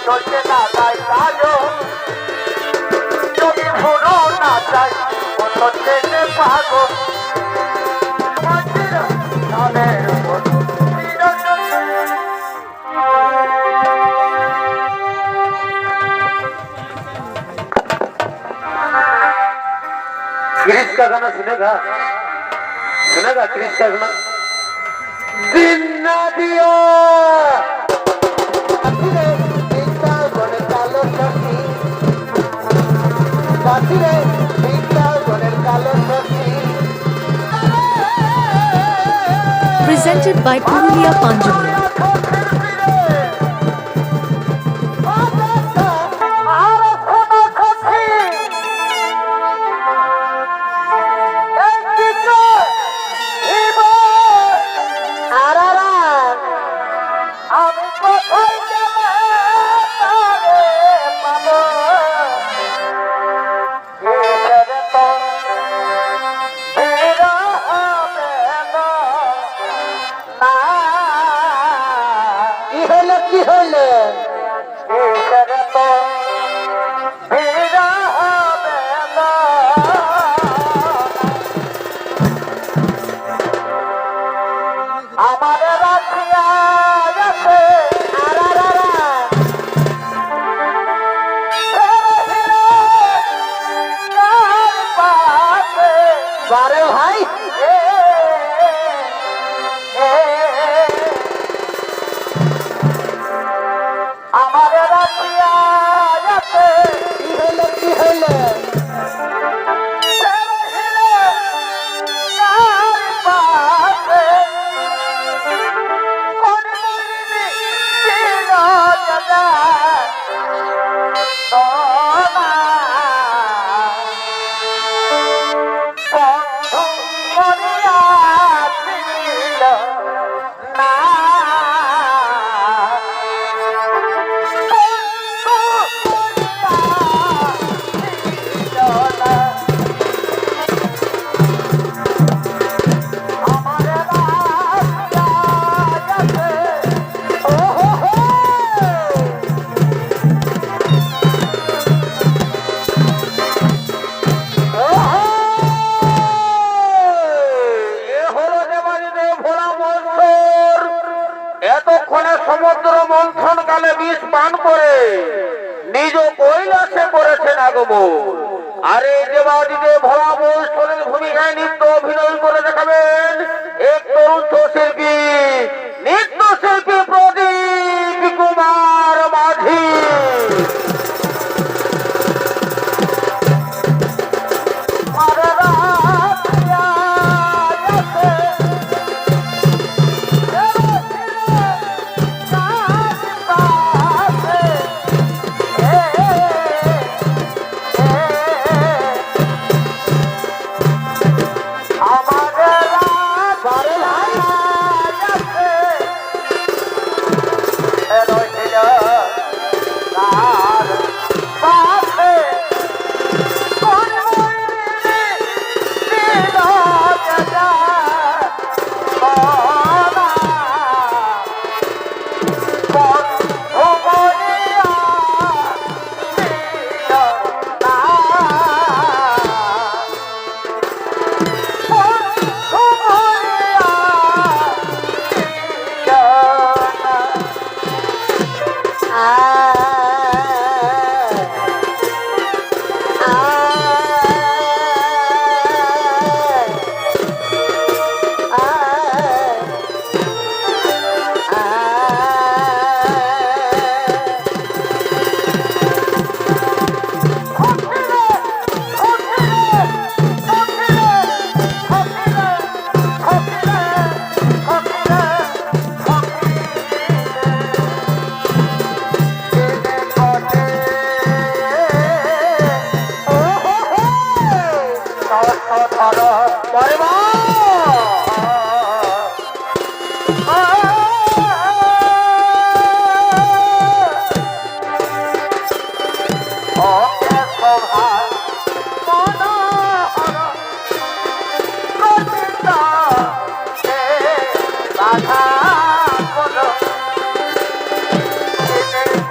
চলছে না তাই কাজও যদি ভুলো না চাই অন্য ট্রেনে পাগল क्रिस का गाना सुनेगा क्रिस का गाना दिन ना दिया Presented by Purulia Panjami. बारे भाई हमारे रखिया की हले সমুদ্র মন্থন কালে বিষ পান করে নিজ কৈলাসে করেছেন আগমন। আরে দেবাদিতে ভোলা বৈষ্ণবের ভূমিকায় নৃত্য অভিনয় করে দেখাবেন এক তরুণ শিল্পী নৃত্য শিল্পী প্রদীপ কুমার মাঝি।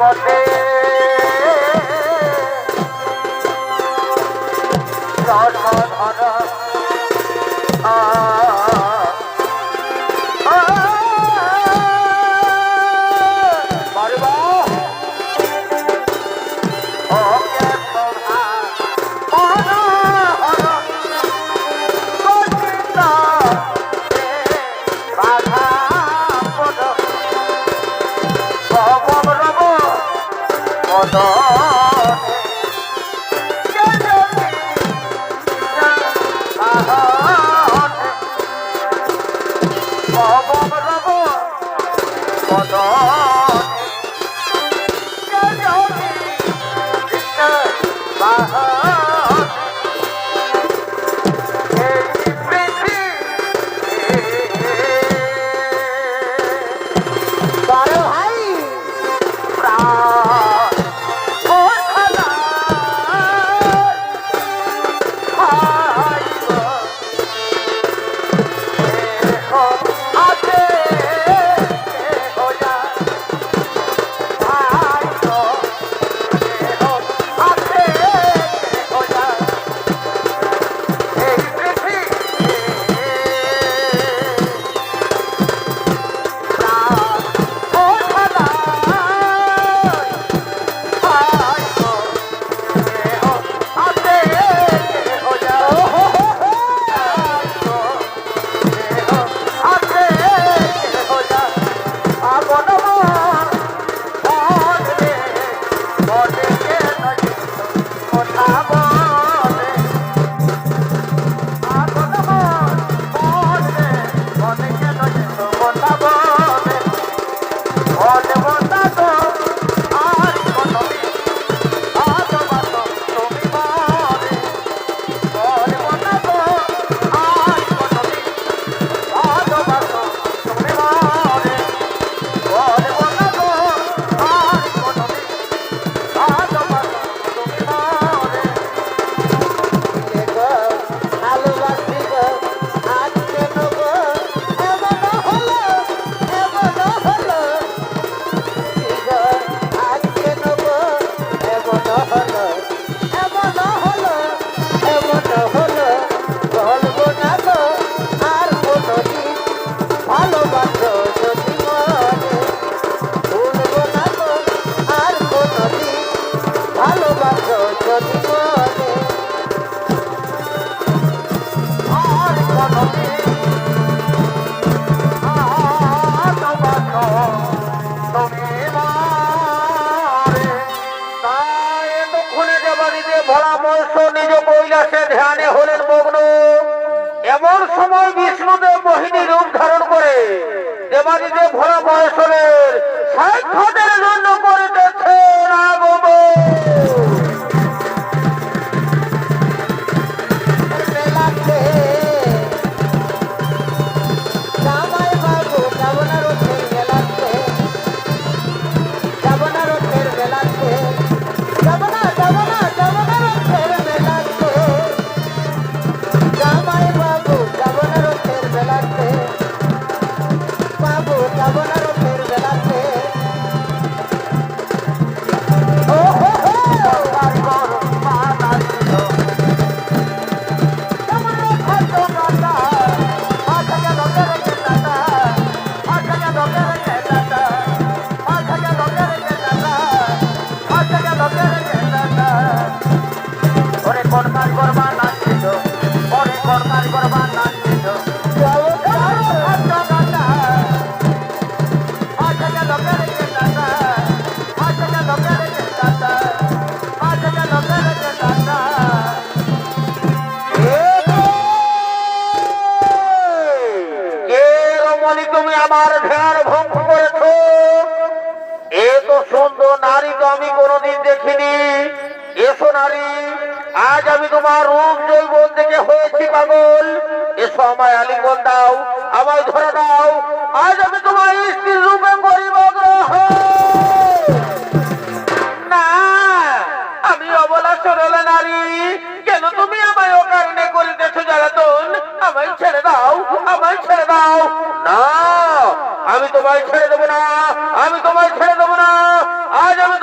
পথে ধ্যানে হলেন মগ্ন। এমন সময় বিষ্ণুদেব মোহিনী রূপ ধারণ করে দেবাদিদেব ভোলা মহেশ্বরের সাক্ষাতের জন্য করিতেছেন আগমন। তুমি আমার ধ্যান ভঙ্গ করেছো। এত সুন্দর নারী তো আমি কোনোদিন দেখিনি। এসো নারী, আজ আমি তোমার রূপ যৌবন দেখে হয়েছি পাগল। এসো আমায় আলিঙ্গন দাও, আমায় ধরে দাও, আজ আমি তোমার স্ত্রীর রূপে করিব গ্রহণ। না, আমি অবলা সরলা নারী, কেন তুমি আমায় অকারণে করিতেছো জ্বালাতন? আমায় ছেড়ে দাও, আমায় ছেড়ে দাও। না, আমি তোমায় ছেড়ে দেবো না, আমি তোমায় ছেড়ে দেবো না। আজ আমি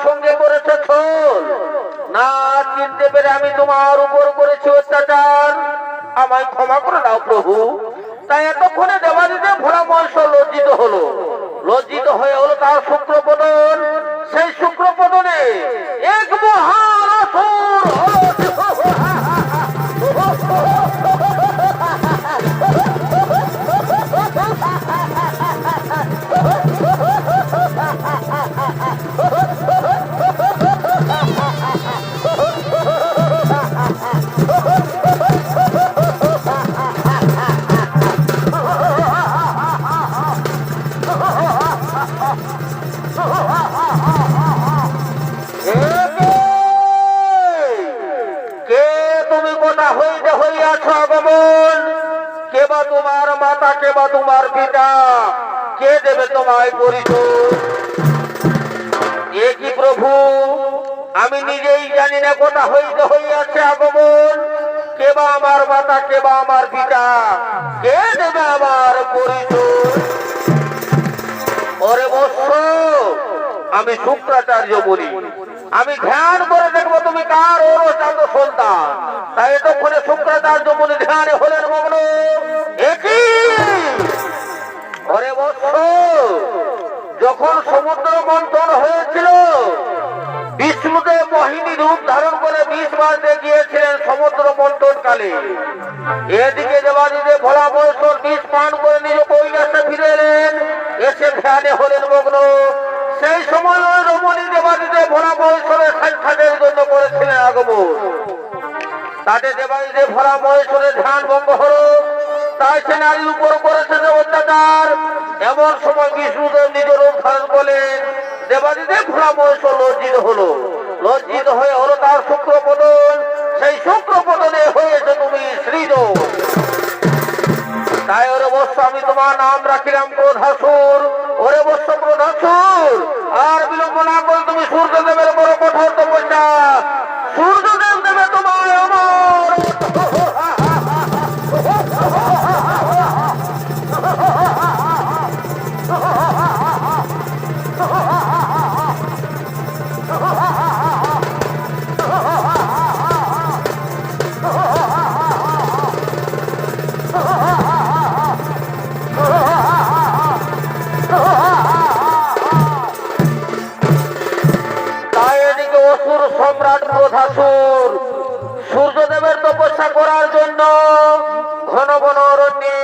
সঙ্গে করেছে ছল, না চিনতে পেরে আমি তোমার উপর করেছি অত্যাচার, আমায় ক্ষমা করে দাও প্রভু। তাই এতক্ষণে দেবাদিতে ভোলা মহেশ লজ্জিত হলো, লজ্জিত হয়ে হলো তার শুক্রপদন। সেই শুক্রপদনে এক মহান অসুর কে তুমি কোথা হইতে হইয়াছ আগমন? কে বা তোমার মাতা, কে বা তোমার পিতা, কে দেবে তোমায় পরিচয়? এ কি প্রভু, আমি নিজেই জানি না কোথা হইতে হইয়াছে আগমন। কে বা আমার মাতা, কে বা আমার পিতা, কে দেবে আমার পরিচয়? ওরে বৎস, আমি শুক্রাচার্য বলি, আমি ধ্যান করে দেখবো তুমি কার ওরচাঁদ সন্তান। তাই এতক্ষণে শুক্রাচার্য বলি ধ্যানে হলেন মগ্ন। একই ওরে বৎস, যখন সমুদ্র মন্থন হয়েছিল, বিষ্ণুদেব মোহিনী রূপ ধারণ করে বিষ মারতে গিয়েছিলেন সমুদ্র মন্থন কালে। এদিকে দেবাদিদেব ভোলা মহেশ্বর বিষ পান করে নিজ কৈলাসে ফিরে এলেন, এসে ধ্যানে হলেন মগ্ন। সেই সময় ওই রমণী দেবাদিদেব ভোলা মহেশ্বরের সাক্ষাতের জন্য করেছিলেন আগমন। তাতে দেবাদিদেব ভোলা মহেশ্বরের ধ্যান ভঙ্গ হল, তাই সে নারীর উপর করেছে যে অত্যাচার। এমন সময় বিষ্ণুদেব নিজ রূপ ধারণ করলেন, দেবাদিদেব ভোলা মহেশ্বর লজ্জিত হলো, লজ্জিত হয়ে হলো তার শুক্রপদন। সেই শুক্রপদনে হয়েছে তুমি শ্রীযোগ। তাই ওরে বৎস, আমি তোমার নাম রাখিলাম ক্রোধাসুর। ওরে বৎস ক্রোধাসুর, আর বিলম্ব না করে তুমি সূর্যদেবের বড় কঠোর তপস্যা, সূর্যদেব দেবে তোমায় অমর। সম্রাট ক্রোধাসুর সূর্যদেবের তপস্যা করার জন্য ঘন ঘন অরণ্যে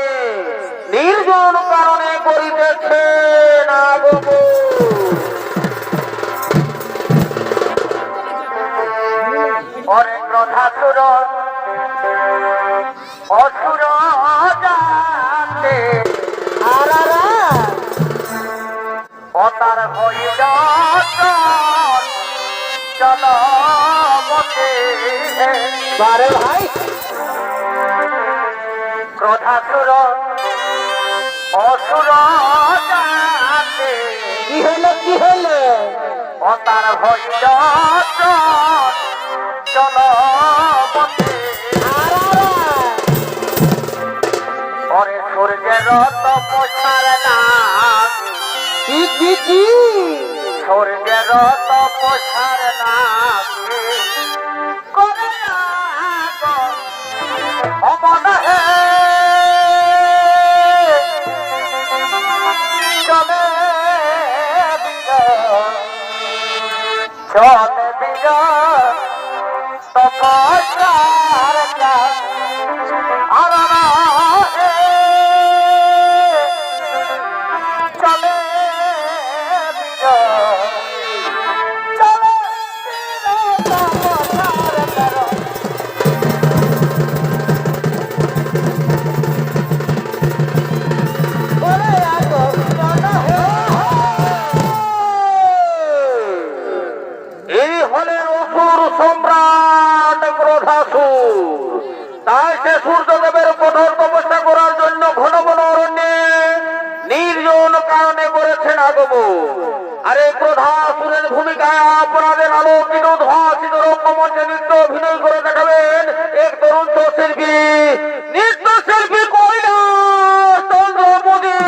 নির্জন কারণে করিতেছে না অরে ক্রোধাসুর অসুর জানতে অতার হইল বারে ভাই ক্রোধাসুর অসুর জানতে কি হলো, কি হলো? অতার হইল চল ওরে সূর্যের তপস্যার নাম কি সূর্যের তপস্যার নাম করে অমন হে চলে তপস্যার আর চলে সম্রাট ক্রোধাসুর। তাই সে সূর্যদেবের কঠোর তপস্যা করার জন্য ঘন ঘন অরণ্যে নির্জন কারণে করেছেন আগমন। আর এই ক্রোধাসুরের ভূমিকায় আপনাদের আলোকিত উদ্ভাসিত রঙ্গমঞ্চে নৃত্য অভিনয় করে দেখাবেন এক তরুণ শিল্পী, নৃত্য শিল্পী কৈলাস চন্দ্র মোদী।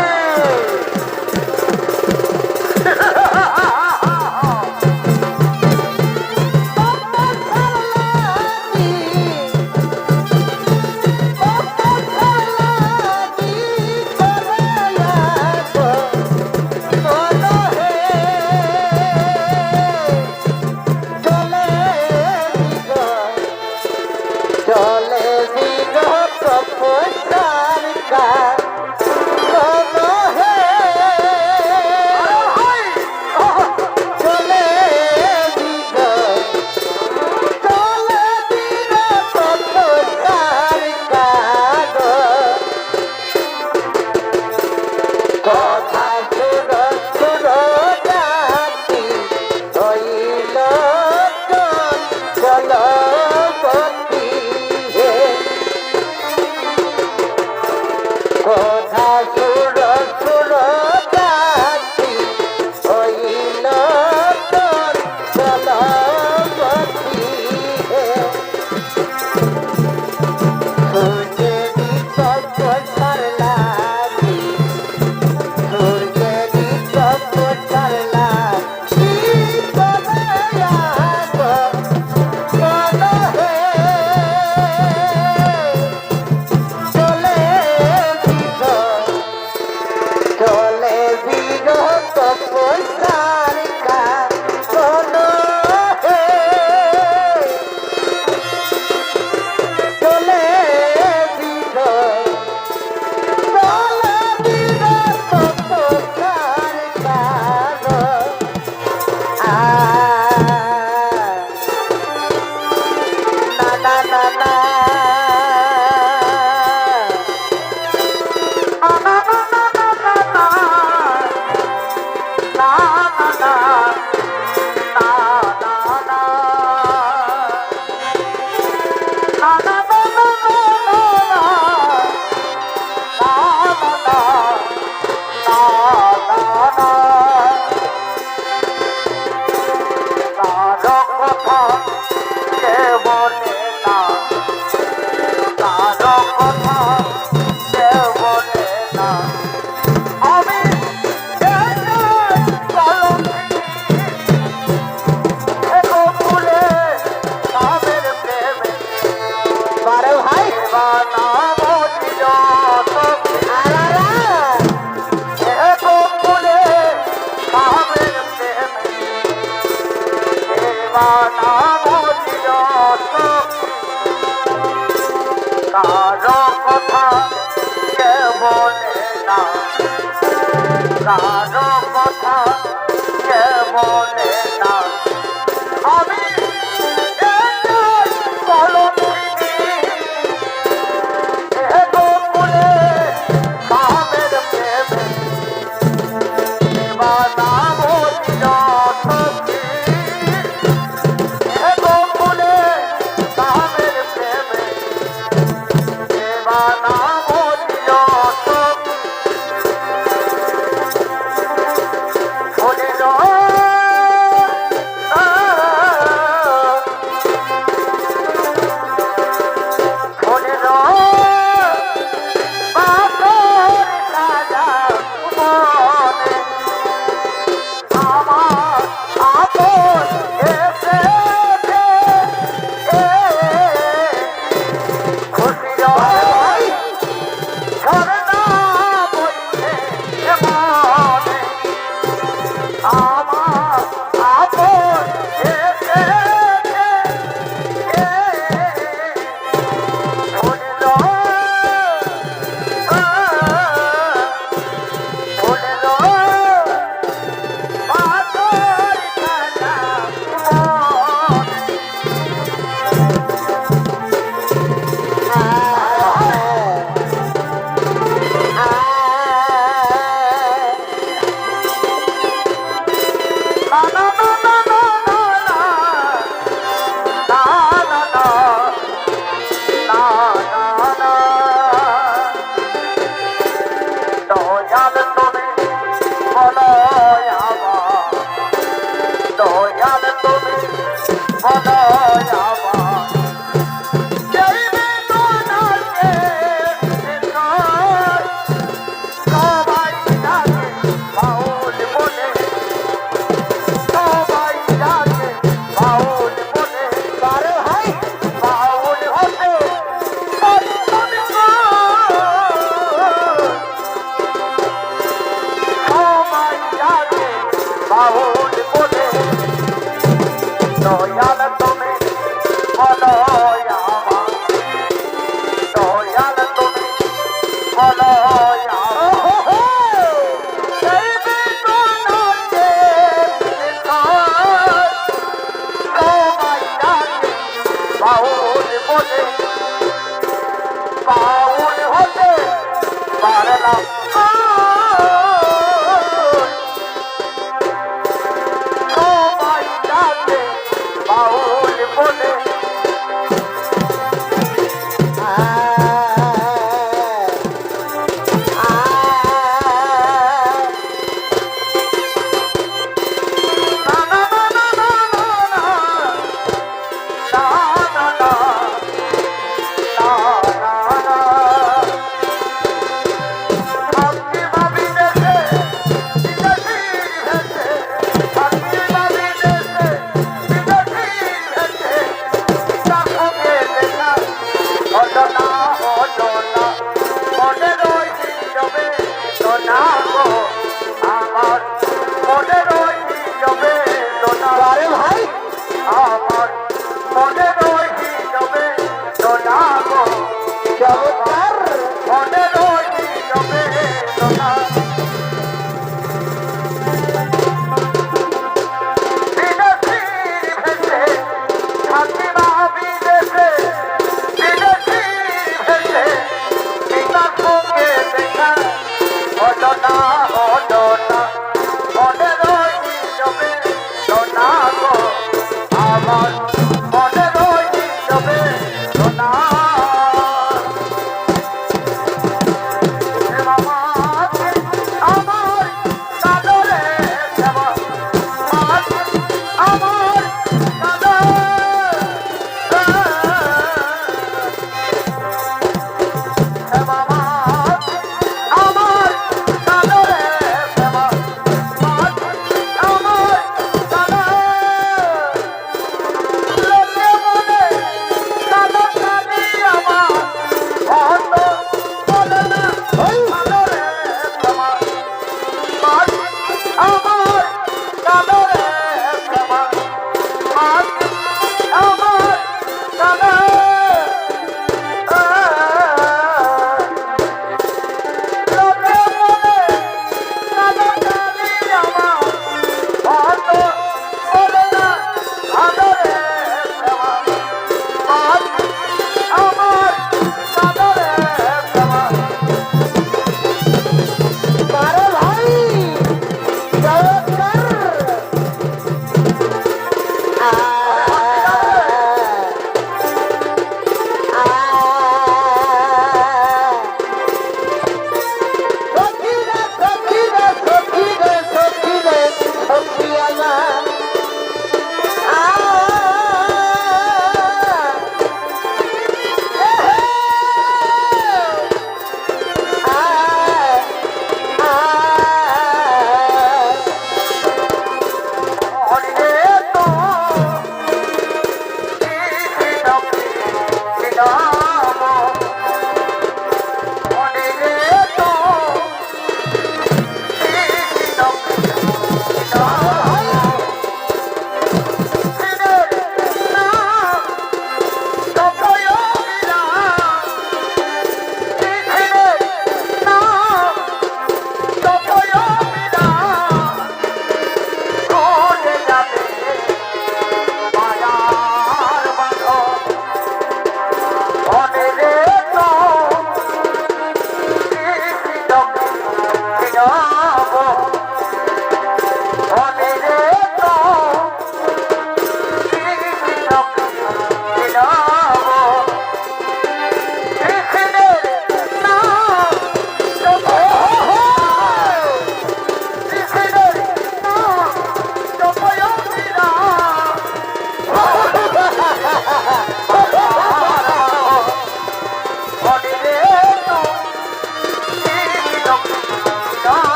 না না না কারো কথা কে বলে না কারো কথা কে বলে না আমি বিদেশে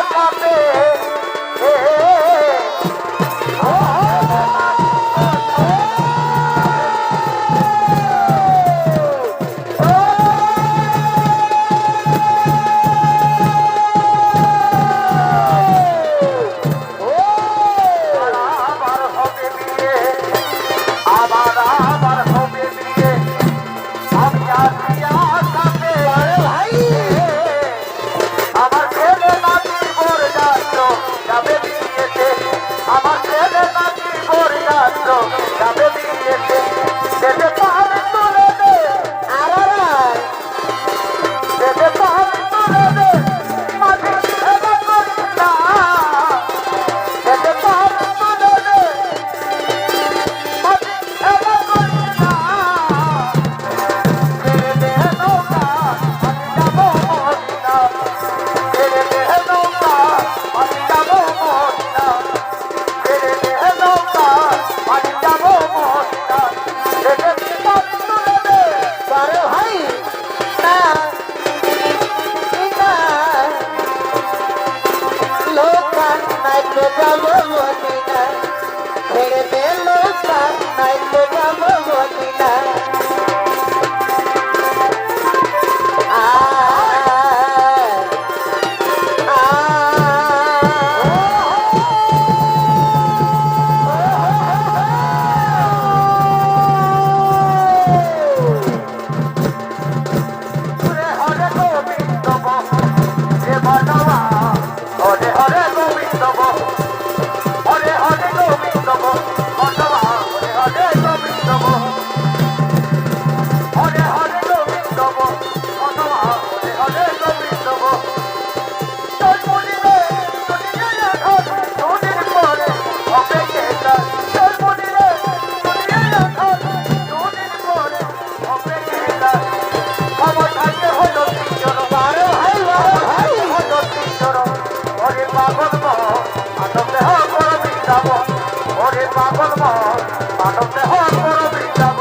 আসাতে আবার হবে বিয়ে আমি আছি আসাতে ভাই আমার ছেলে নাতি ভোর যাচ্ছ যাবে বিয়েতে আমার ছেলে নাতি ভোর যাচ্ছ যাবে বিয়েতে যেতে পারে তুলে দে যেতে পারে তুলে দে মাঝে খেলা করিস না যেতে পারে তুলে দে মাঝে খেলা করিস না ছেড়ে দে নৌকা আমি যাবো মদিনা ছেড়ে দে নৌকা আমি যাবো মদিনা ছেড়ে দে নৌকা আমি যাবো মদিনা যেতে পারে তুলে দে পারে ভাই না লোকান নাইতে যাবো মদিনা ছেড়ে দে লোকান নাইতে যাবো মদিনা হরে গোবিন্দ হে মানবা হরে হরে গোবিন্দ হরে হরে গোবিন্দ মানবা হরে হরে গোবিন্দ হরে হরে গোবিন্দ মানবা হরে হরে গোবিন্দ তোর মনিরে দুনিয়া রাখা দুনির পরে হবে কেটা তোর মনিরে দুনিয়া রাখা দুনির পরে হবে কেটা আমার ভাইকে হলো তিনজন বারো ভাই হলো তিনজন ওরে পাগল মানব দেহ বড় বৃন্দাব ওরে পাগল মানব দেহ বড় বৃন্দাব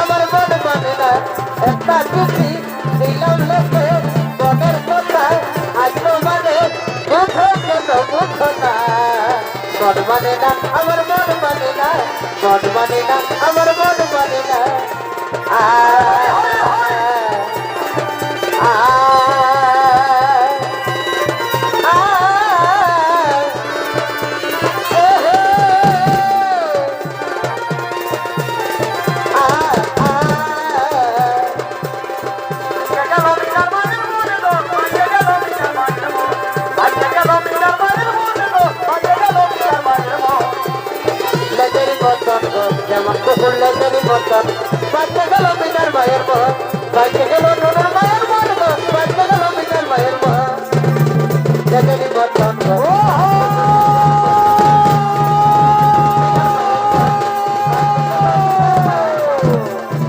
আমার মন মানে না একটা চিঠি দিলাম লেখে মনের কথা আজ মানে বুঝো কেন বুঝো না মন মানে না আমার মন মানে না মন মানে না আমার মন মানে না যেমন কুকুর লেগেনি মতন বাচ্চা গেল বিনার মায়ের মন বাচ্চা গেল নুনুর মায়ের মন বাচ্চা গেল বিনার মায়ের মন লেগেনি মতন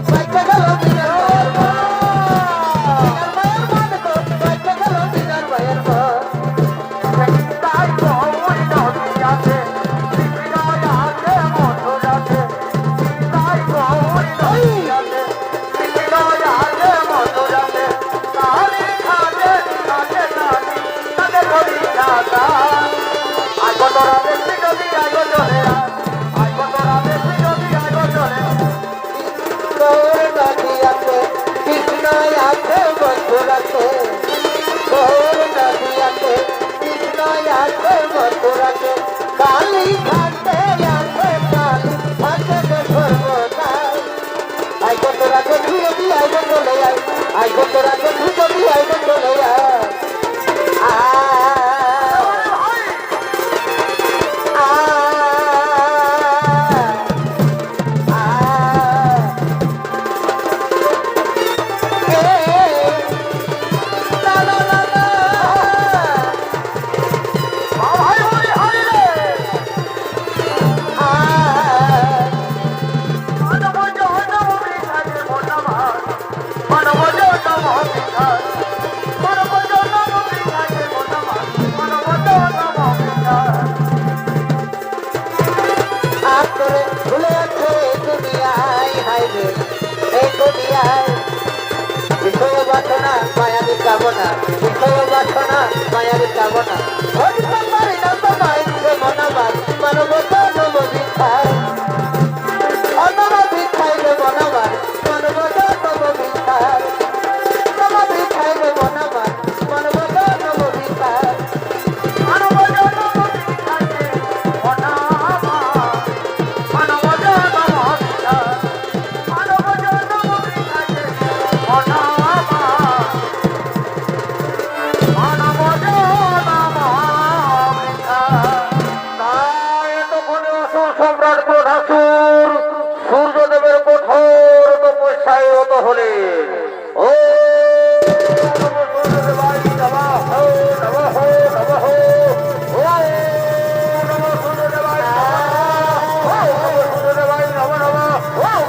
বাচ্চা গেল বিনার মায়ের মন বাচ্চা গেল বিনার মায়ের মন তাই বউই নদী আছে কালী ঘাটে আছে কালী ঘাটে সর্বদা আই কত রাতে ধুয়ে দি আই চলে আই আই কত রাতে ধুয়ে দি আই চলে বাসনা মায়াবী কামনা বিষয় বাসনা মায়াবী কামনা হরিতে পারি না তোমায় সে মনাবার মানবতা নব বিখায় অনব বিখায় রে মনাবার মানবতা নব বিখায় নব বিখায় রে মনাবার মানবতা নব বিখায় মানবতা নব বিখায় রে মনাবার মানবতা নব বিখায় মানবতা নব বিখায় রে সম্রাট প্রধাসুর সূর্যদেবের কঠোর তপস্যায় রত হলে ও সূর্যদেবায় নমঃ নমঃ নমঃ ও নমঃ সূর্যদেবায় নমঃ ও নমঃ সূর্যদেবায় নমঃ নমঃ ও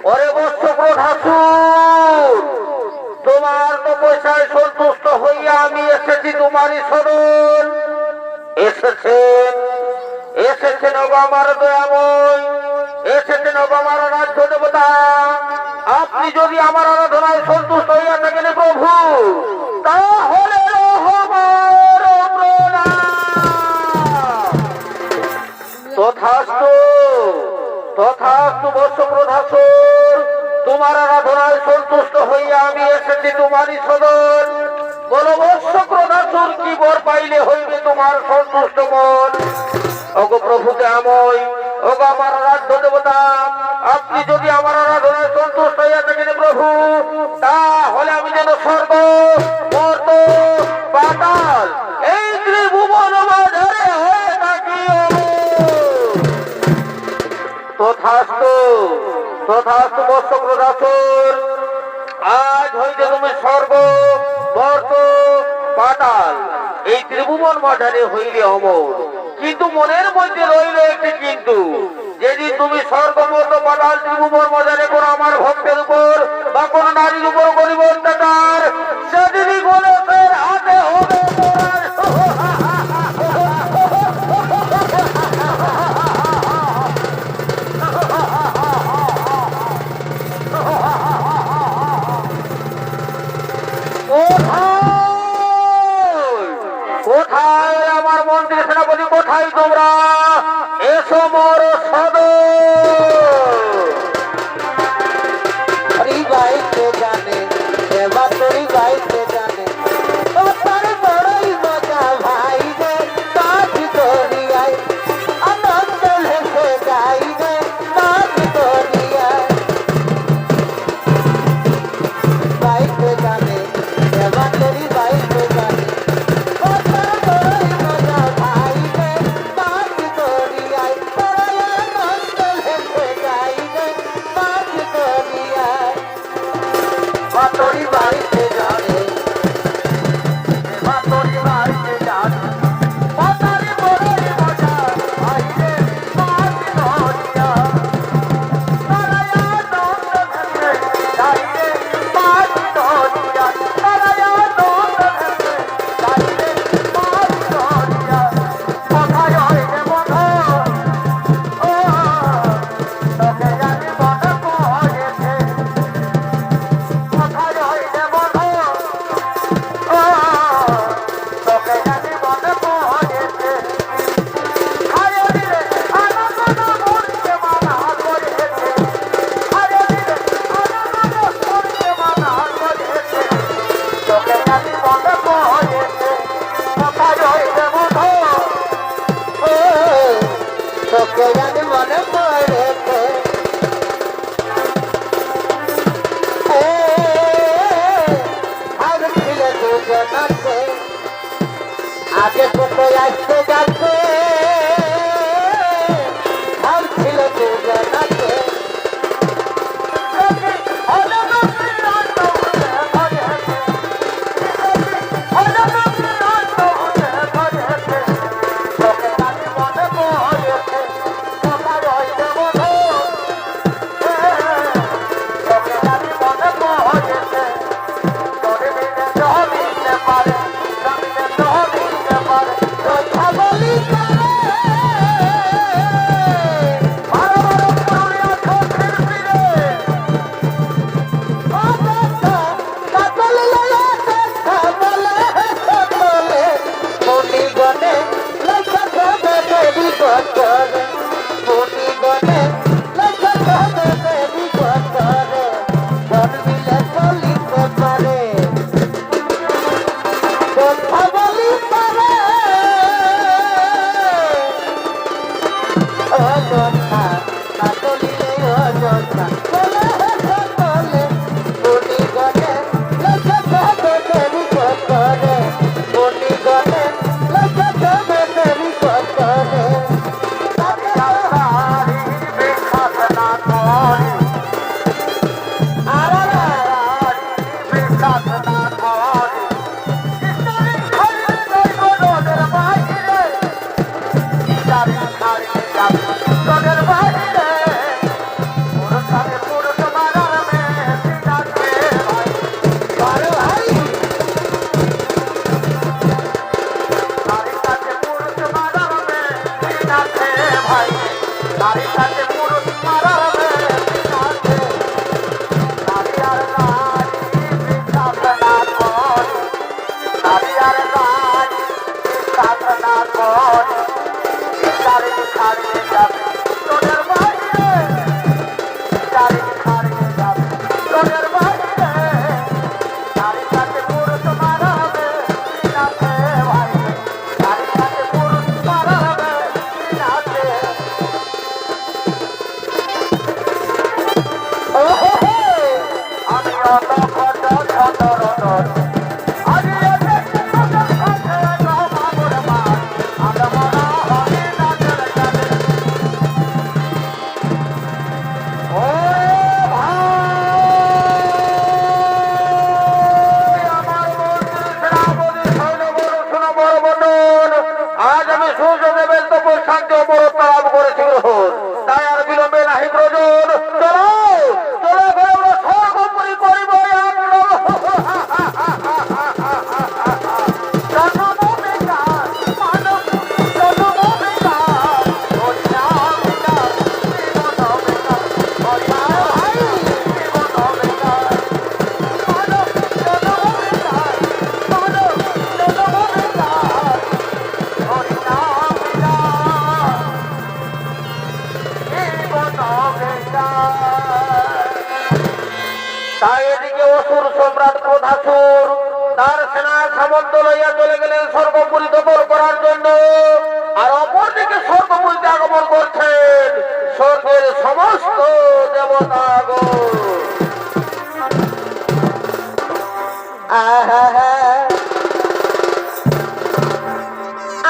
ওরে বৎস প্রধাসুর তোমার তপস্যায় সন্তুষ্ট হইয়া আমি এসেছি তোমারই শরণ এসেছেন ওগো আমার দয়াময় এসেছেন ওগো আমার রাজ্য দেবতা আপনি যদি আমার আরাধনায় সন্তুষ্ট হইয়া থাকেন প্রভু তাহলে আমার প্রণাম তথাস্তু তথাস্তু বৎস প্রধাসুর তোমার আরাধনায় সন্তুষ্ট হইয়া আমি এসেছি তোমারই সদন বলো বৎস প্রধাসুর কি বর পাইলে হইবে তোমার সন্তুষ্ট মন ওগো প্রভু দয়াময় ওগো আমার রাজ্য দেবতা আপনি যদি আমার আরাধনায় সন্তুষ্ট হইয়া থাকেন প্রভু তাহলে আমি যেন স্বর্গ মর্ত পাতাল এই ত্রিভুবন বাজারে হয়ে থাকি তথাস্তু তথাস্তু বৎস প্রধাসুর আজ হইতে তুমি স্বর্গ মর্ত পাতাল এই ত্রিভুবন মাঝারে হইলে অমর কিন্তু মনের মধ্যে রইল একটি কিন্তু যেদিন তুমি স্বর্গ মর্ত পাতাল ত্রিভুবন মাঝারে কোন আমার ভক্তের উপর বা কোন নারীর উপর করিব অত্যাচার সেদিনই গণেশের হাতে হবে কোথায় আমার মন্ত্রী সেনাপতি কোথায় তোমরা এসো মোর हरी बाई के जाने सेवा तोरी बाई के जाने ओ तारे बड़ई मजा भाई ने काट तोरी आई आनंद लेके गाई ने काट तोरी आई बाई के जाने सेवा तोरी बाई के जाने ओ तारे बड़ई मजा भाई ने काट तोरी आई तारे आनंद लेके गाई ने काट तोरी आई तोरी बाई से जाने तोरी बाई से जाने तारी बोले मजा आई रे बात नोटिया तारा याद धरने जाई रे बात नोटिया तारा याद धरने जाई रे बात नोटिया कोथाय হইতে বন্ধ ও তোকে জানি মনে পড়েছে কোথায় হইতে বন্ধ ও তোকে জানি মনে পড়েছে আরে দিলে আনন্দ মনকে মানা করেছে আরে দিলে আনন্দ মনকে মানা করেছে তোকে জানি মনে পড়েছে কোথায় হইতে বন্ধ ও তোকে জানি মনে পড়েছে आगे तो कोई आते जाते हम खिले तो जाते পারে কথা বলি আমি অত কত সদরদর আজ এসে তোদের কাছে মাগুর মাছ আর মরা হবে নাচের চাঁদের ও ভাই আমার বন্ধু সেনাপতি সৈন্যবর শোনো বড় বন্ধন আজ আমি সূর্যদেবের তপস্যার শান্তি অমরত্ব লাভ করেছি গ্রহণ তাই আর বিলম্বে নাহি প্রয়োজন চলো চলো ঘরে আমরা সর্বপরি করিব তাই এদিকে অসুর সম্রাট ক্রোধাসুর তার সেনার সামন্ত লইয়া চলে গেলেন স্বর্গপুরী দখল করার জন্য আর অপরদিকে স্বর্গপুরীতে আগমন করছেন স্বর্গের সমস্ত দেবতাগণ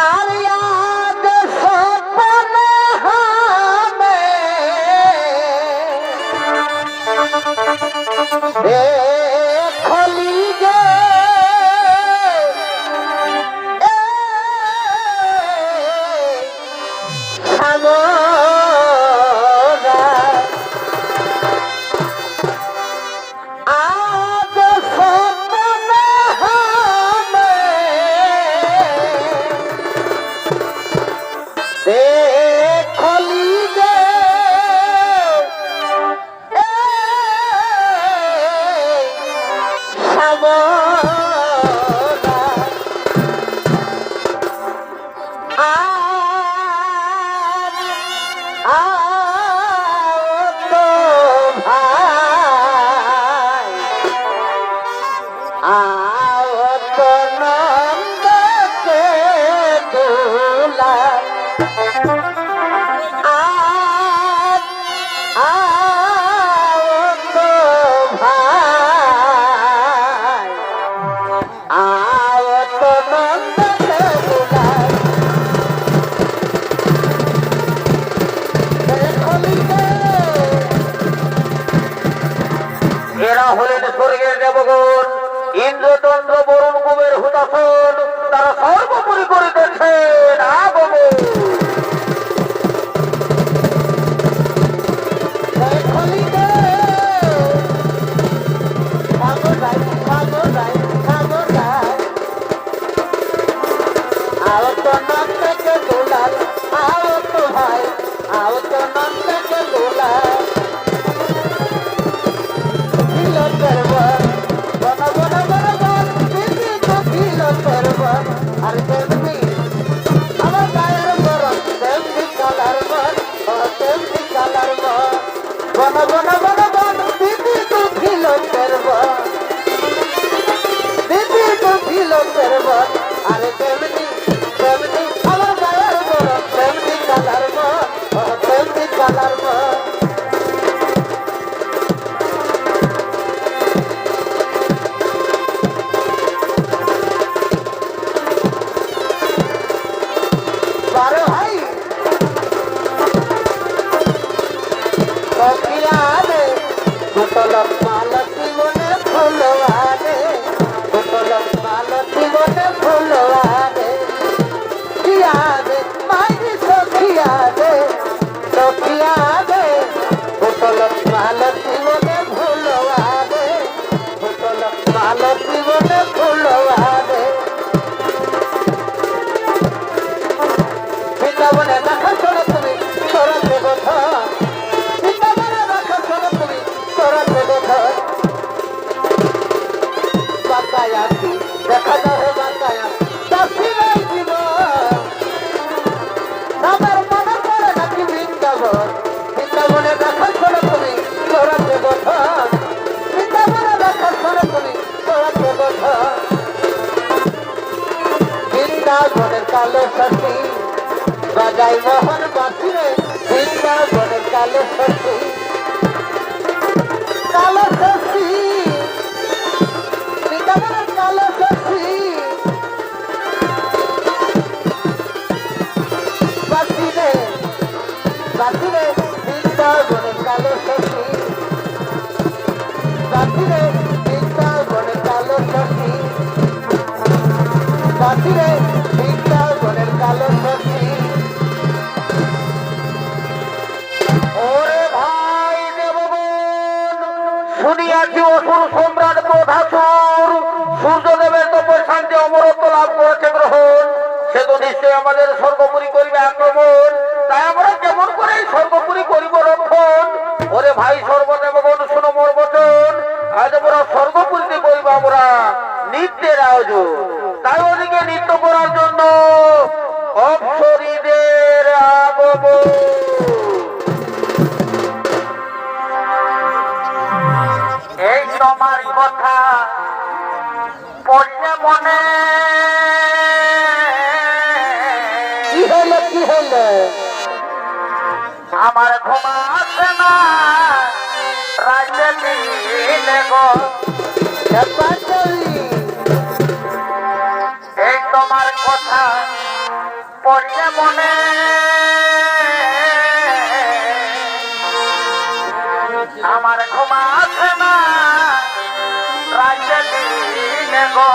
আর याद सपना हमें देखो लीजे हमारा आज सपना हमें देखो लीजे हमारा आओ तो भाई आओ तो नंद के दूल्हा आओ तो भाई आओ तो नंद के दूल्हा देखो लीजिए এরা হলেন স্বর্গের দেবগণ ইন্দ্রচন্দ্র বরুণ কুবের হুতাসন তারা সর্বোপরি করিতেছেন আগমন देखो लीजिए सागोराई आओ तो नंद के दूल्हा आओ तो भाई आओ तो नंद के दूल्हा ढीलो करवर बन बन बन बन दीदी तो ढीलो करवर अरे देवी আমার গায়ের গরম দেবী কালার মন ও দেবী কালার মন বন বন বন বন দিদি তো ঢিলো করব দিদি তো ঢিলো করব আরে দেবী দেবী আমার গায়ের গরম দেবী কালার মন ও দেবী কালার মন বারে ভাই কপিয়ারে বোতল মালতী বনে ফুলওয়ারে বোতল মালতী বনে ফুলওয়ারে কিয়ারে মাইরি সখিয়ারে সখিয়ারে বোতল মালতী বনে ফুলওয়ারে বোতল মালতী বনে ফুলওয়ারে বৃন্দাবনে দেখা শোনো তুমি তোরা দেবতা বৃন্দাবনে দেখা শোনো তুমি তোরা দেবতা বাঁকায়াতি দেখা যাবে বাঁকায়া চাষি নাই জীবন আমার মনে পড়ে নাকি বৃন্দাবন বৃন্দাবনে দেখা শোনো তুমি তোরা দেবতা বৃন্দাবনে দেখা শোনো তুমি তোরা দেবতা বৃন্দাবনের কালো সখী বাজাই মোহন বাসিরে বৃন্দাবনের কালো সখী কালো শশী বৃন্দাবনের কালো শশী বাসিরে বৃন্দাবনের কালো শশী বাসিরে বৃন্দাবনের কালো শশী বাসিরে বৃন্দাবনের কালো শশী ওরে ভাই দেবগণ, শুনিয়াছি অসুর সম্রাট প্রধাসুর সূর্যদেবের তপস্যান যে অমরত্ব লাভ করেছে গ্রহণ, সে তো নিশ্চয়ই আমাদের স্বর্গপুরী করিবে আক্রমণ। তাই আমরা কেমন করে এই স্বর্গপুরী করিব রক্ষণ? ওরে ভাই সর্বদেবগণ, শুনো মোর বচন। আজ আমরা স্বর্গপুরীতে করিব আমরা নৃত্যের আয়োজন। তাই ওদিকে নৃত্য করার জন্য অপ্সরীদের আগমন। এই তোমার কথা পড়লে মনে কি হলো কি হলো আমার ঘুম আসে না রাতে দিলে গো। পাঞ্জাবি এই তোমার কথা পড়লে মনে আমার ঘুম আসে না রাতে দিলে গো।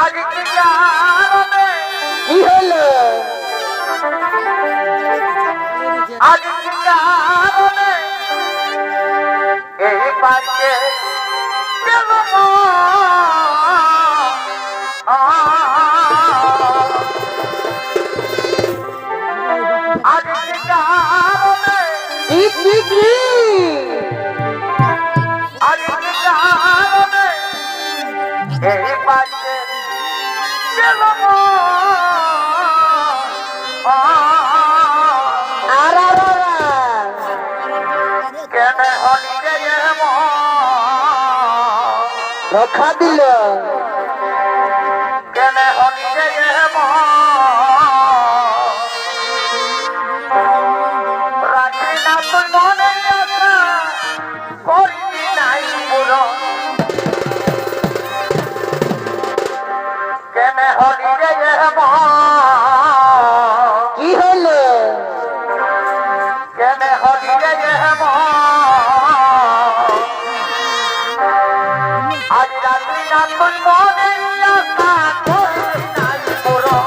আজ কি কারণে কি হলো আজ কি কারণে এই বাড়িতে গেল আজ কি কারণে কি আজ কি কারণে এই বাড়িতে গেল আর কেন হলি রে ধোকা দিল কেন হলি রে রাখি না তুই মনে আশা করবি নাই পুরো কেন হলি রে কি হলো কেন হলি রে আজ রাত্রি না তুই মনে আশা করবি নাই পুরো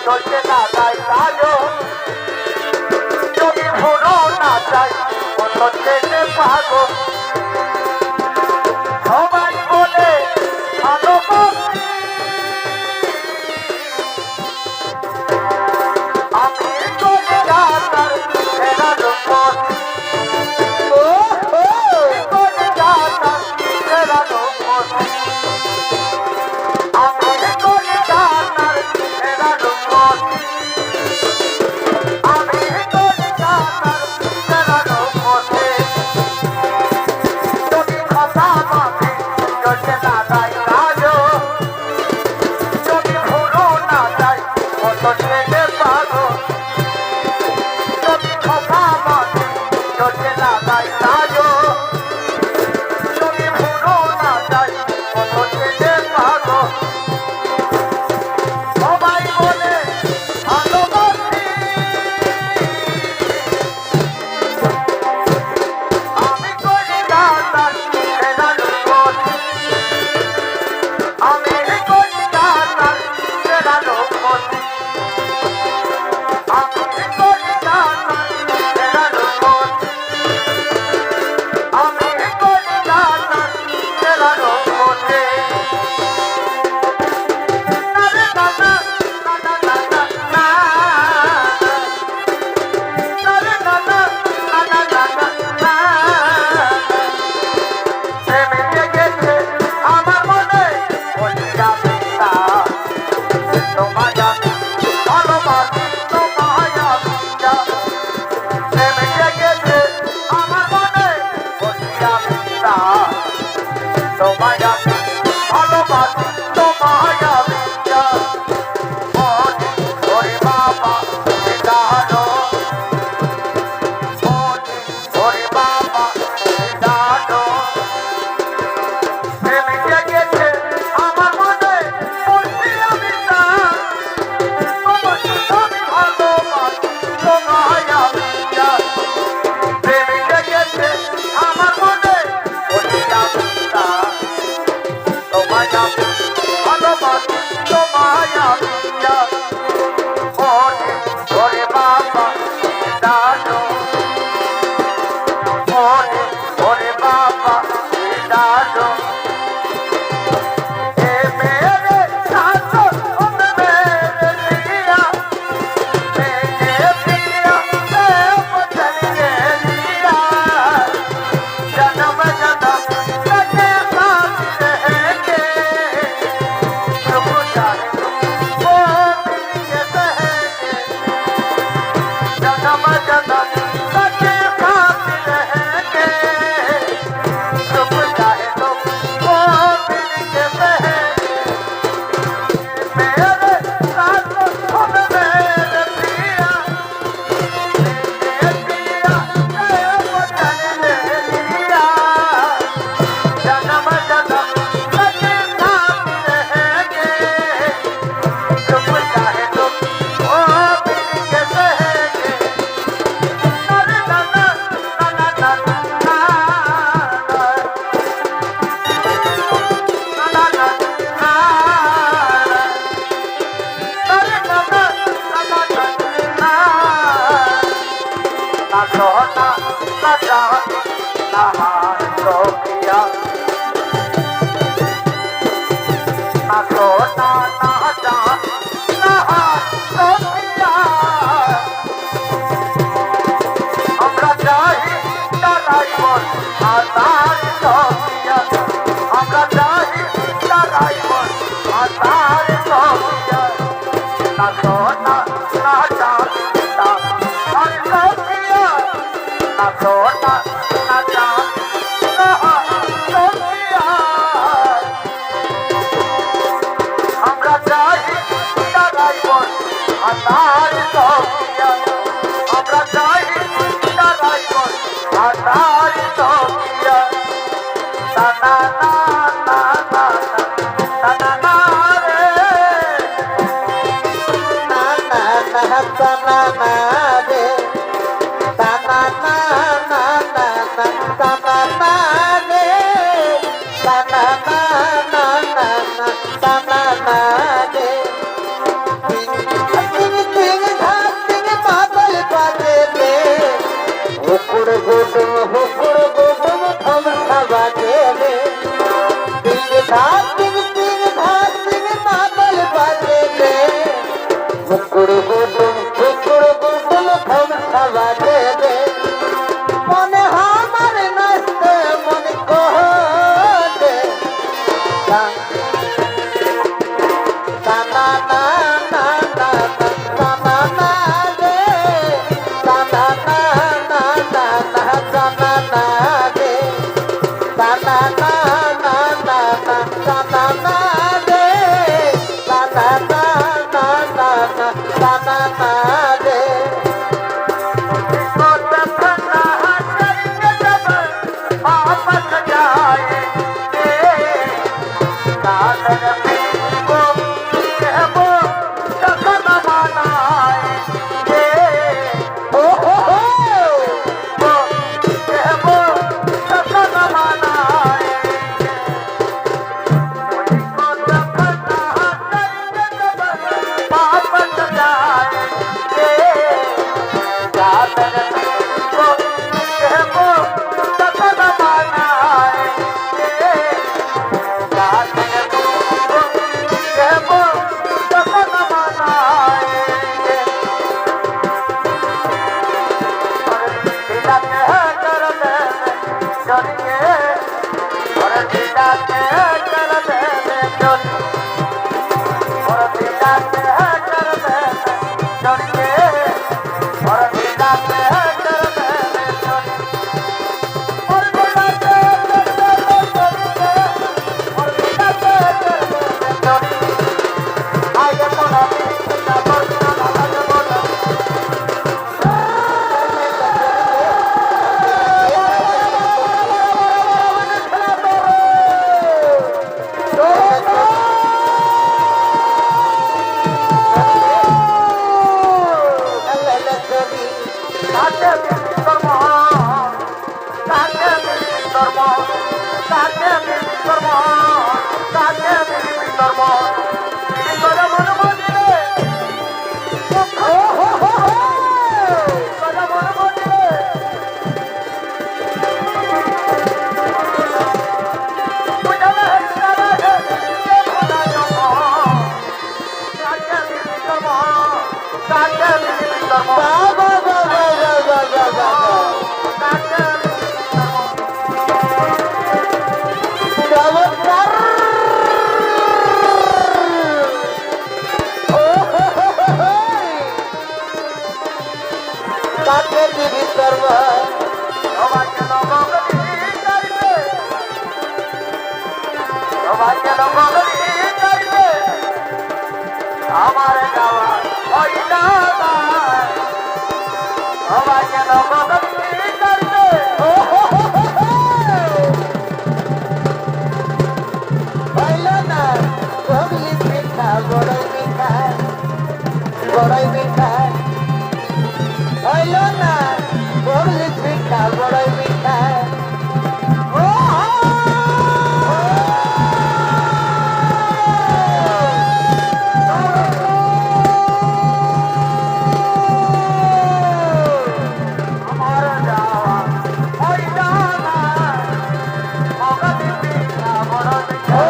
চলছে না তাই কাজও যদি ভুলো না চাই অন্য ছেলে পাগো সবাই বলে ভালোবাসি আমি চলে যাতার ফেরানো পথ চলে যাতার ফেরানো পথ আমি চলে যাতার ফেরানো পথ আমি চলে যাতার ফেরানো পথে যদি কথা মাফি চলছে না তাই কাজও যদি ভুলো না যাই অত ছেলে পাগো যদি কথা মাফি চলছে না তাই কাজও যদি ভুলো না যাই অত ছেলে পাগো সবাই বলে ভালোবাসি আমি করি যাতার ফেরানো পথ আমি করি যাতার ফেরানো পথ আমি করি যাতার ফেরানো পথ আমি করি যাতার ফেরানো পথে আমার মনে তোমায় আমি ভালোবাসি তোমায় আমি প্রেমে গেছে আমার মনে তোমায় আমি ভালোবাসি তোমায় আমি ওরে বাবা জানো ওরে বাবা জানো প্রেমে গেছে আমার মনে আমি ভালোবাসি তোমায় আমি প্রেমে গেছে আমার মনে তোমায় আমি ভালোবাসি তোমায় আমি ওরে বাবা জানো ওরে বাবা জানো এ মেরে সাথ মেরে লিয়া मेरे पिया से बदल लिया जन्म जन्म तेरे साथ रहेंगे तुम जाने वो मिलके रहेंगे जन्म जन्म तेरे साथ रहेंगे तुम चाहे तो वो मिलके रहेंगे मेरे साथ मेरे पिया जन्म जन्म तेरे साथ रहेंगे तुम चाहे तो वो मिलके रहेंगे ना ना ना ना ना আমরা যাই তারাইবন আতার সখিয়া আমরা যাই তারাইবন আতার সখিয়া না সোনা না চাঁদ না আর সখিয়া না সোনা না চাঁদ না সখিয়া আমরা যাই তারাইবন আতার ভাষার সখিয়া আমরা যাই তারাই বল ভাষার সখিয়া না না না না না না না না রে না না না না না রে না না না না না না না না রে না না না না না না না না রে তিন তিন ধাপ তিন বাদল বাজে রে হুকুর গুডুম থমসা বাজে রে তিন ধাপ তিন বাদল বাজে রে হুকুর গুডুম থমসা বাজে রে মনে আমার নাচতে মনে কোহতে না না না না না না না রে না না না না না না না রে না না না না না না না রে না না না না না না রে वापस जाएंगे सागर को कहबो जखन मनाएंगे ओ हो हो कहबो जखन मनाएंगे मुझको जखन वापस जाएंगे सागर को कहबो जखन मनाएंगे सागर को कहबो जखन मनाएंगे और दिला के कर दे चलिए और दिला के कर दे चलिए और दिला के कर दे चलिए और दिला के कर दे चलिए और दिला के कर दे चलिए आगे बोला ना बोलना आगे बोला কাকে বিলি করব কাকে বিলি করব কাকে বিলি করব কাকে বিলি করব বিলি করে মন মজিলে ও হো হো হো করে মন মজিলে বুঝালে হিসাবে কে খোদা জব কাকে বিলি করব কাকে বিলি করব বাবা বাবা বাবা বাবা চমৎকার ও হো হো হো কাকে দিবি করব আমার গাওয়া ওই দাদা আমাকে নবগতি করবে ও হো হো হো হইল না কবি মিঠা বড়ই মিঠা হইল না কবি মিঠা বড়ই মিঠা ও আমার যাওয়া ওই দাদা মগতি পিঠা বড় মিঠা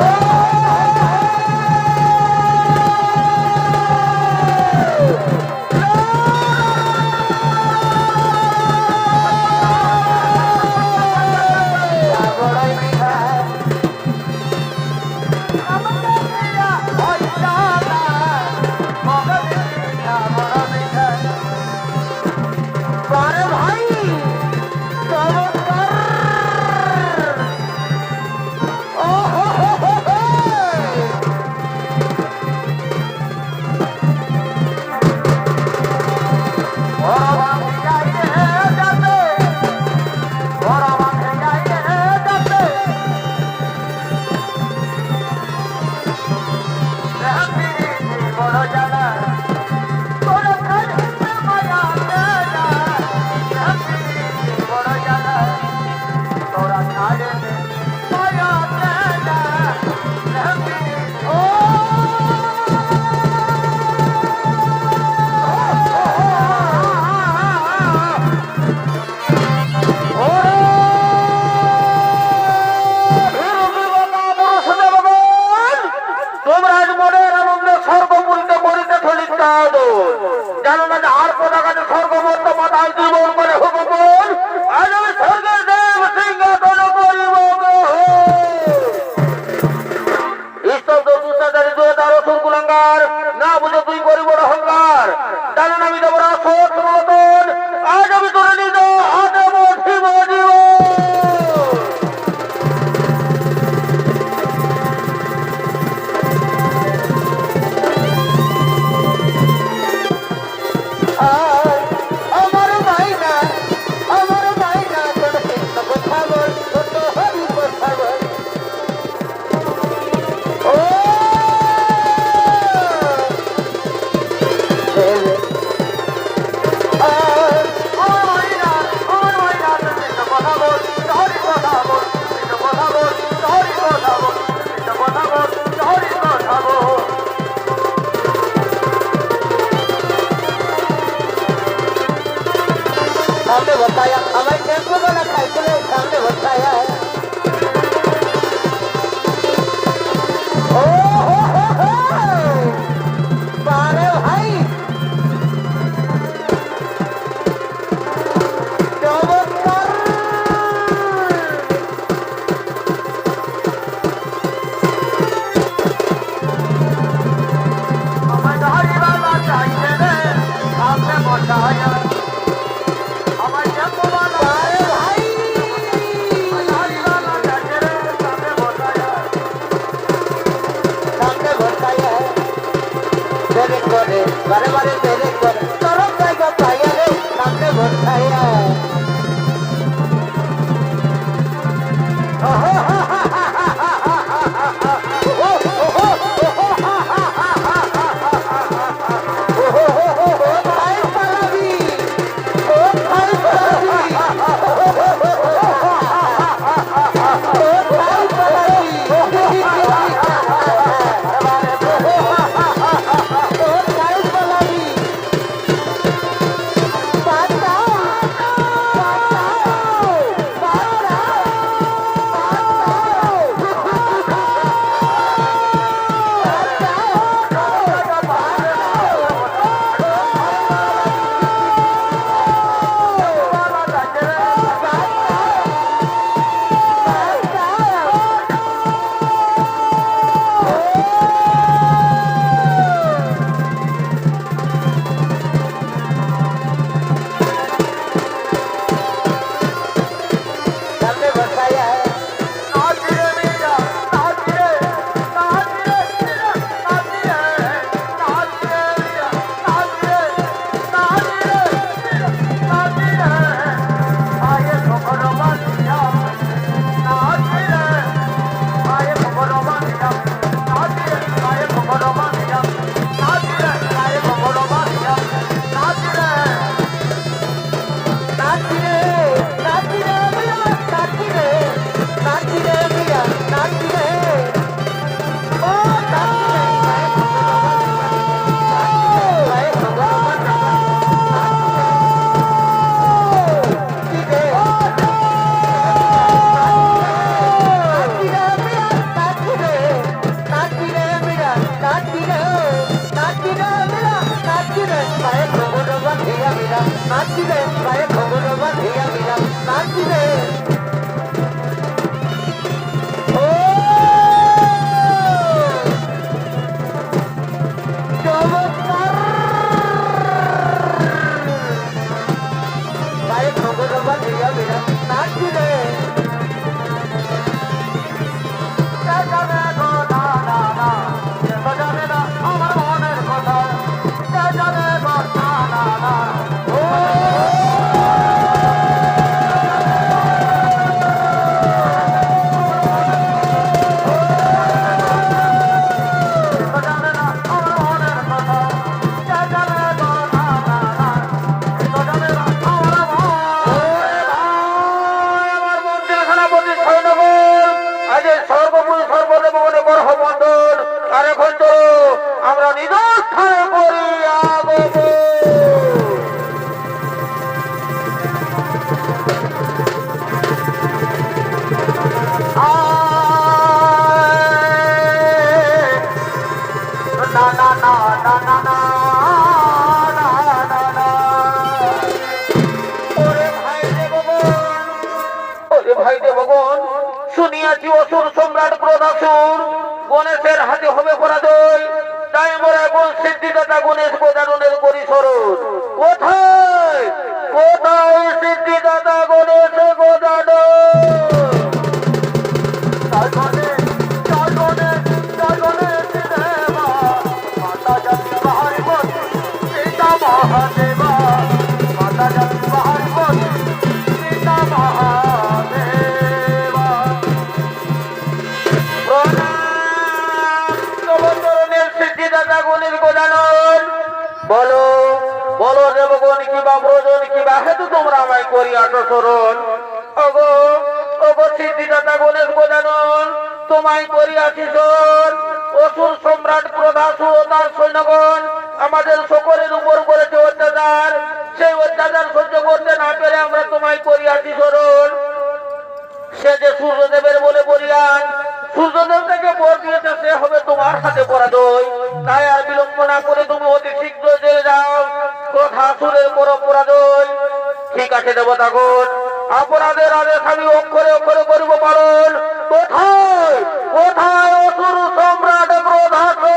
কাল জীবন করে হুকুমন আজ আমি স্বর্গের দেব সিংহাসন করিব স্তব্ধ দুঃসাচারী দুয়ে তার অসুর কুলাঙ্গার না বুঝে তুই করিব অহংকার জানেন আমি দেব না সৎ মতন আজ আমি তোরে নিজ হাতে বসিব জীব আর আমার মাইনা তোর কৃষ্ণ কথা বল ছোট হরি কথা বল ও ছেলে আর আমার মাইনা তোর কৃষ্ণ কথা বল হরি কথা বল কৃষ্ণ কথা বল হরি কথা বল কৃষ্ণ কথা বল হরি কথা বল हमने बताया हमारे टेम्पो वाला खाइए हमने बताया है ओ हो बारे भाई चमत्कार আমার দাড়ি বাবা চাইছে রে সামনে বসায়া আমার টেম্পো বাবা बारे भाई দাড়ি বাবা চাইছে রে সামনে বসায়া हमने बताया है तेरे कोने बारे बारे तेरे कोने तरफ जाएगा पाया रे हमने बताया है हमने बताया है নাচিরে মিয়া নাচিরে নাচিরে নাচিরে নাচিরে মিয়া নাচিরে নাচিরে নাচিরে আয়ে খবর বানিয়া নাচিরে আয়ে খবর বানিয়া নাচিরে আয়ে খবর বানিয়া নাচিরে আয়ে খবর বানিয়া নাচিরে नाचिरे मिया नाचिरे मिया नाचिरे ओ नाचिरे पाए खबर बांधिया मिला नाचिरे ओ चमत्कार पाए खबर बांधिया मिला नाचिरे জানে গো না না না সে জানে না আমার মনের কথা সে জানে গো না না না ओ শুনিয়াছি অসুর সম্রাট ক্রোধাসুর গণেশের হাতে হবে পরাজয়, তাই আমরা এখন সিদ্ধিদাতা গণেশ গজাননের করি স্মরণ। কোথায় কোথায় সিদ্ধিদাতা গণেশ গজানন? বলো বলো দেবগণ কিবা ব্রজন কিবা হেতু তোমরা আমায় করিয়াছ স্মরণ। ওগো ওগো সিদ্ধিদাতা গণেশ গজানন তোমায় করিয়াছি স্মরণ। অসুর সম্রাট ক্রোধাসুর ও তার সৈন্যগণ আমাদের সকলের উপর করেছে অত্যাচার, সেই অত্যাচার সহ্য করতে না পেরে আমরা তোমায় করিয়াছি স্মরণ। সে যে সূর্যদেবের বলে বলিয়ান, সূর্যদেব থেকে বর দিয়েছে সে হবে তোমার হাতে পরাজয়, তাই আর বিলম্ব না করে তুমি অতি শীঘ্র চলে যাও, ক্রোধাসুরের করো পরাজয়। ঠিক আছে দেবতাগণ, অপরাধের আদেশ আমি অক্ষরে অক্ষরে করিব পালন। কোথায় কোথায় অসুর সম্রাট ক্রোধাসুর?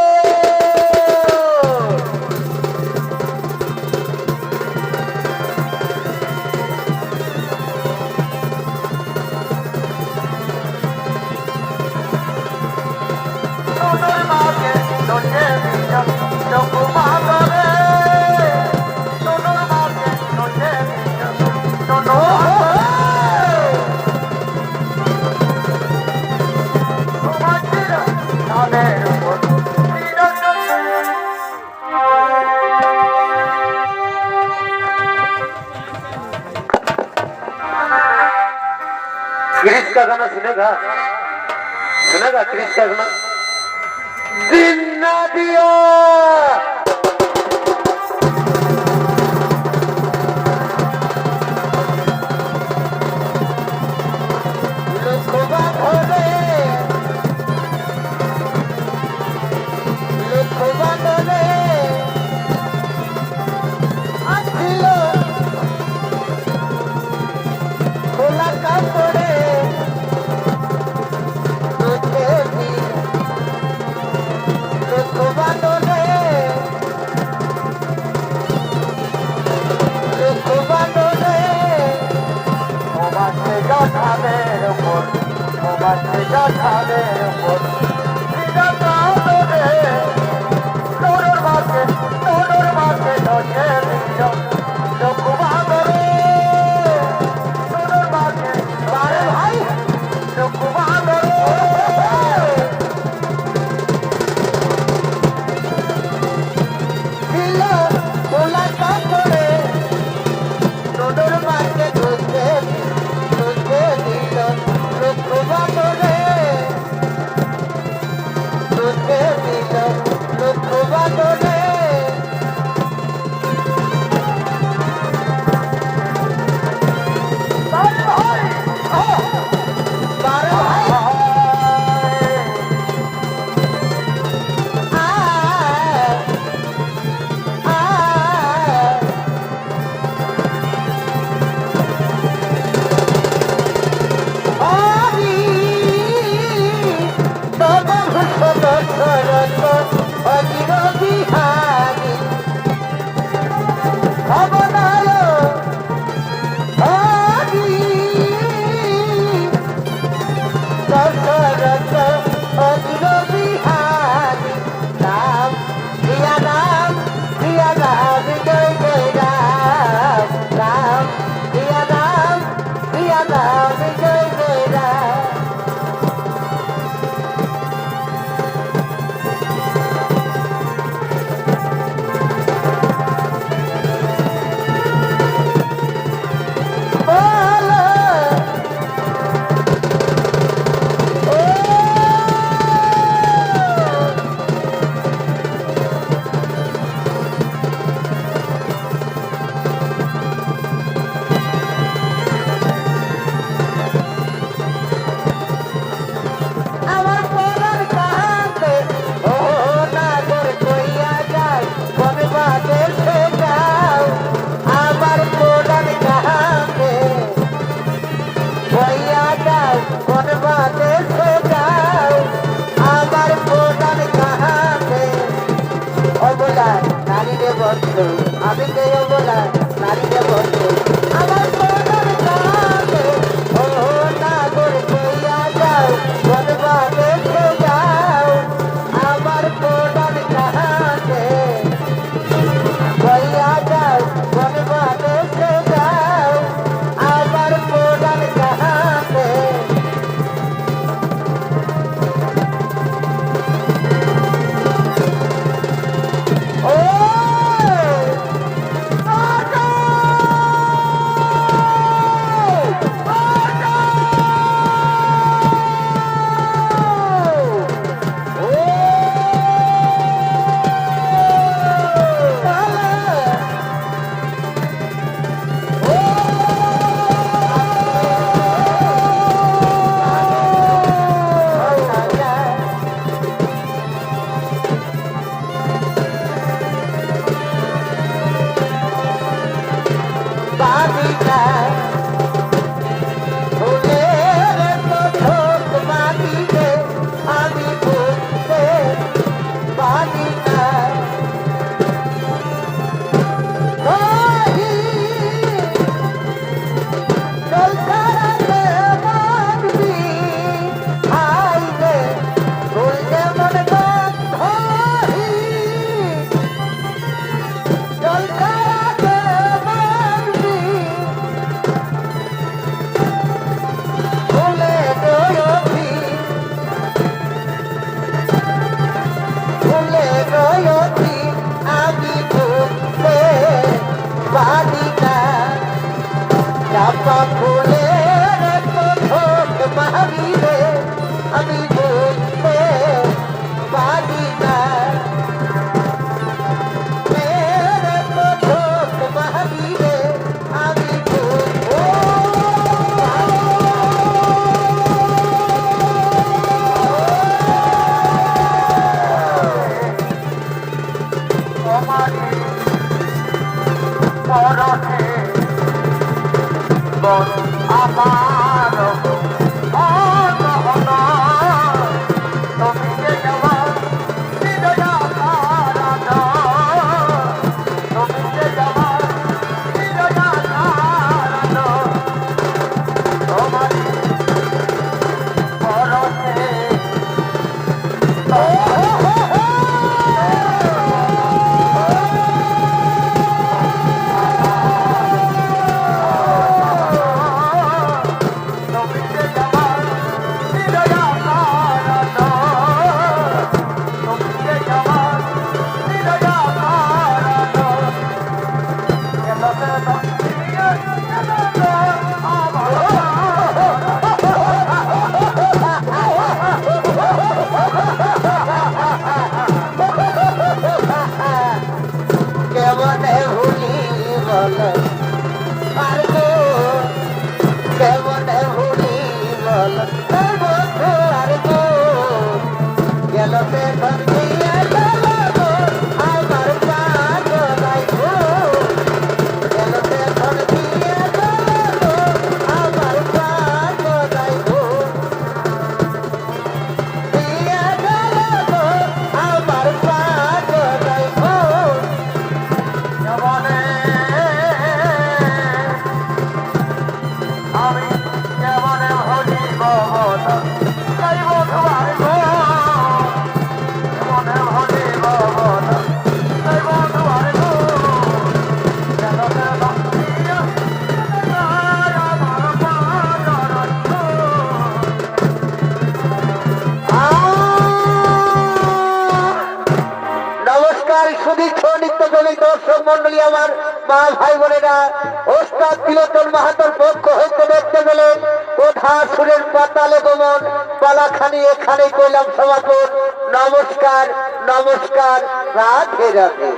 क्रिश का गाना सुनेगा सुनेगा क्रिश का गाना? जिन्ना दिया বেলা নারীকে বসে আমার কোনার কাছে ও নাগর কইয়া যাও বনবা দেখে যাও আমার কোনার কাছে কইয়া যাও বনবা দেখে যাও আমার কোনার কাছে ও বাদিকা ফুলের তোর মাটিতে আমি বসে বাদিকা চলতে বাঁধবি হাইলে ফুল যেমন গন্ধি চলতে ফুলে গয়তি ফুলে গয়তি আমি ফুলে বাদিকা চাপা ফুলের ঠোঁট মারিলে আমি ফুলে বাদিকা মেরে ঠোঁট মারিলে আমি আমার তুমি যে যাওয়া হৃদয়া কারানো তুমি যে যাওয়া হৃদয়া কারানো তোমার পরশে কেমনে ভুলি বল আর গো কেমনে ভুলি বল বন্ধু আর গো গেল সে ধন্দিয়া গেল গো আমার পাগলাই গো গেল সে ধন্দিয়া গেল গো আমার পাগলাই গো দিয়া গেল গো আমার পাগলাই গো আমি কেমনে ভজিব তাই বধু আইব কেমনে ভজিব তাই বধু আইব নমস্কার সুদীর্ঘ নিত্যজনী দর্শক মন্ডলী আমার মা ভাই বোনেরা ওস্তাদ তিলোচন মাহাতোর পক্ষ হইতে দেখতে গেলেন কোথা সুরের পাতালে গমন পালাখানি এখানে কইলাম সমাপন নমস্কার নমস্কার রাধে রাধে।